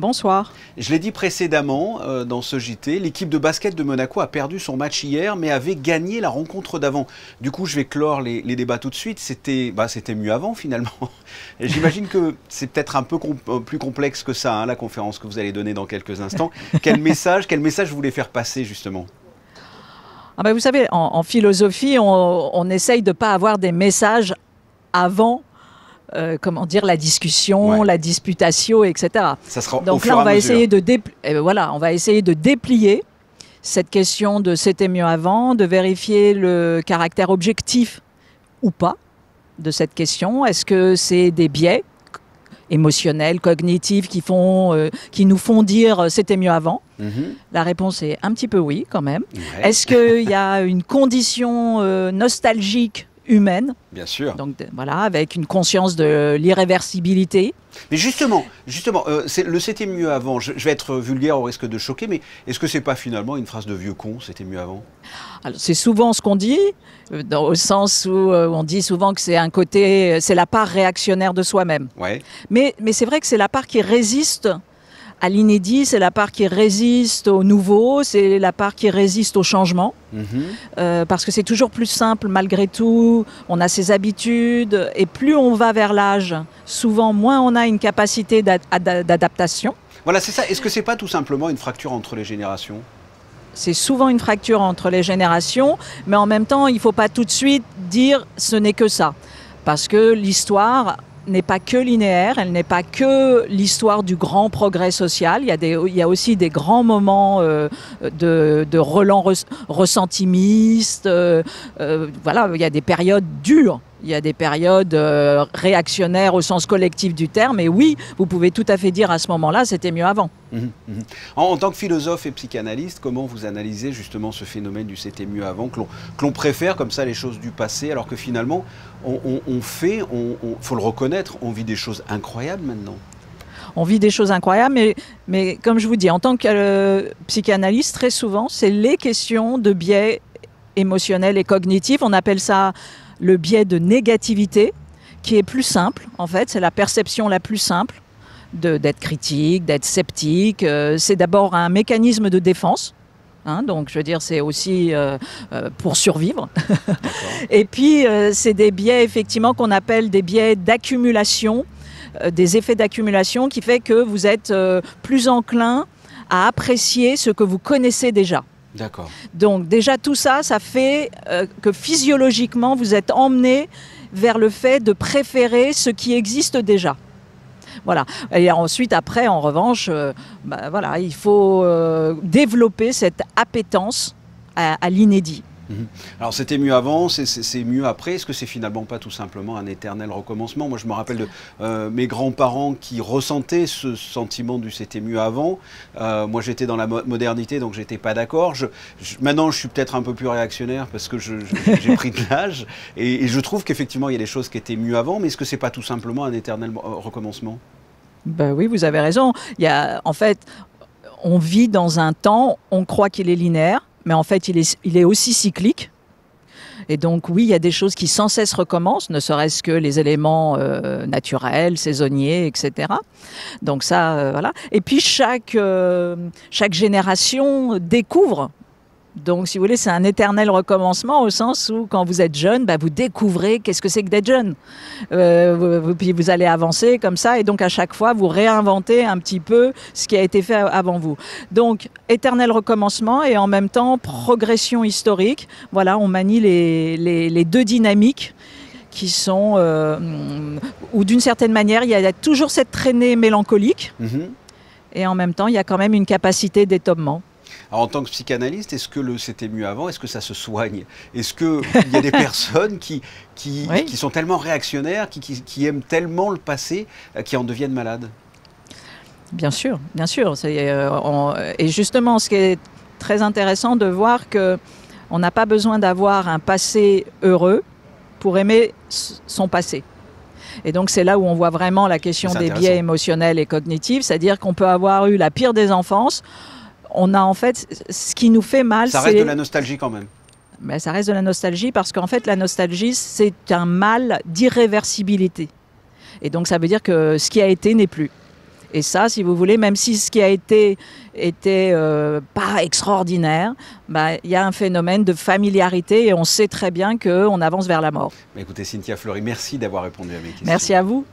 Bonsoir. Je l'ai dit précédemment dans ce JT, l'équipe de basket de Monaco a perdu son match hier, mais avait gagné la rencontre d'avant. Du coup, je vais clore les débats tout de suite. C'était mieux avant, finalement. J'imagine que c'est peut-être un peu plus complexe que ça, hein, la conférence que vous allez donner dans quelques instants. Quel message vous voulez faire passer, justement ? Ah ben vous savez, en philosophie, on essaye de ne pas avoir des messages avant la discussion, ouais. La disputatio, etc. Ça sera Donc au là, fur on et à va mesure. on va essayer de déplier cette question de c'était mieux avant, de vérifier le caractère objectif ou pas de cette question. Est-ce que c'est des biais émotionnels, cognitifs qui nous font dire c'était mieux avant? La réponse est un petit peu oui, quand même. Ouais. Est-ce qu'il y a une condition nostalgique humaine? Bien sûr. Donc voilà, avec une conscience de l'irréversibilité. Mais justement, le c'était mieux avant, je vais être vulgaire au risque de choquer, mais est-ce que c'est pas finalement une phrase de vieux con, c'était mieux avant? Alors, c'est souvent ce qu'on dit, au sens où on dit souvent que c'est la part réactionnaire de soi-même. Ouais. Mais c'est vrai que c'est la part qui résiste à l'inédit, c'est la part qui résiste au nouveau, c'est la part qui résiste au changement. Parce que c'est toujours plus simple malgré tout, on a ses habitudes, et plus on va vers l'âge, souvent moins on a une capacité d'adaptation. Voilà, c'est ça. Est-ce que c'est pas tout simplement une fracture entre les générations? C'est souvent une fracture entre les générations, mais en même temps, il ne faut pas tout de suite dire ce n'est que ça. Parce que l'histoire n'est pas que linéaire, elle n'est pas que l'histoire du grand progrès social. Il y a aussi des grands moments de relents ressentimistes. Voilà, il y a des périodes dures. Il y a des périodes réactionnaires au sens collectif du terme. Et oui, vous pouvez tout à fait dire à ce moment-là, c'était mieux avant. En tant que philosophe et psychanalyste, comment vous analysez justement ce phénomène du c'était mieux avant, que l'on préfère comme ça les choses du passé, alors que finalement, faut le reconnaître, on vit des choses incroyables maintenant. On vit des choses incroyables, mais comme je vous dis, en tant que psychanalyste, très souvent, c'est les questions de biais émotionnels et cognitifs. On appelle ça le biais de négativité, qui est plus simple, en fait. C'est la perception la plus simple d'être critique, d'être sceptique. C'est d'abord un mécanisme de défense. Donc, je veux dire, c'est aussi pour survivre. Et puis, c'est des biais, effectivement, qu'on appelle des biais d'accumulation, des effets d'accumulation qui fait que vous êtes plus enclin à apprécier ce que vous connaissez déjà. D'accord. Donc déjà tout ça, ça fait que physiologiquement vous êtes emmené vers le fait de préférer ce qui existe déjà. Voilà. Et ensuite, après, en revanche, il faut développer cette appétence à l'inédit. Alors c'était mieux avant, c'est mieux après. Est-ce que c'est finalement pas tout simplement un éternel recommencement? Moi je me rappelle de mes grands-parents qui ressentaient ce sentiment du c'était mieux avant. Moi j'étais dans la modernité donc j'étais pas d'accord. Maintenant je suis peut-être un peu plus réactionnaire parce que j'ai pris de l'âge et je trouve qu'effectivement il y a des choses qui étaient mieux avant, mais est-ce que c'est pas tout simplement un éternel recommencement? Ben oui, vous avez raison. En fait, on vit dans un temps, on croit qu'il est linéaire, mais en fait, il est aussi cyclique. Et donc, oui, il y a des choses qui sans cesse recommencent, ne serait-ce que les éléments naturels, saisonniers, etc. Donc ça, voilà. Et puis, chaque génération découvre. Donc, si vous voulez, c'est un éternel recommencement au sens où, quand vous êtes jeune, vous découvrez qu'est-ce que c'est que d'être jeune. Puis vous allez avancer comme ça, et donc à chaque fois, vous réinventez un petit peu ce qui a été fait avant vous. Donc, éternel recommencement et en même temps, progression historique. Voilà, on manie les deux dynamiques qui sont... où d'une certaine manière, il y a toujours cette traînée mélancolique, et en même temps, il y a quand même une capacité d'étonnement. Alors, en tant que psychanalyste, est-ce que le c'était mieux avant, est-ce que ça se soigne? Est-ce qu'il y a des personnes qui sont tellement réactionnaires, qui aiment tellement le passé, qui en deviennent malades? Bien sûr, bien sûr. Et justement, ce qui est très intéressant de voir qu'on n'a pas besoin d'avoir un passé heureux pour aimer son passé. Et donc, c'est là où on voit vraiment la question des biais émotionnels et cognitifs, c'est-à-dire qu'on peut avoir eu la pire des enfances. On a en fait, ce qui nous fait mal, ça reste de la nostalgie quand même. Mais ça reste de la nostalgie parce qu'en fait, la nostalgie, c'est un mal d'irréversibilité. Et donc, ça veut dire que ce qui a été n'est plus. Et ça, si vous voulez, même si ce qui a été pas extraordinaire, bah, il y a un phénomène de familiarité et on sait très bien qu'on avance vers la mort. Écoutez, Cynthia Fleury, merci d'avoir répondu à mes questions. Merci à vous.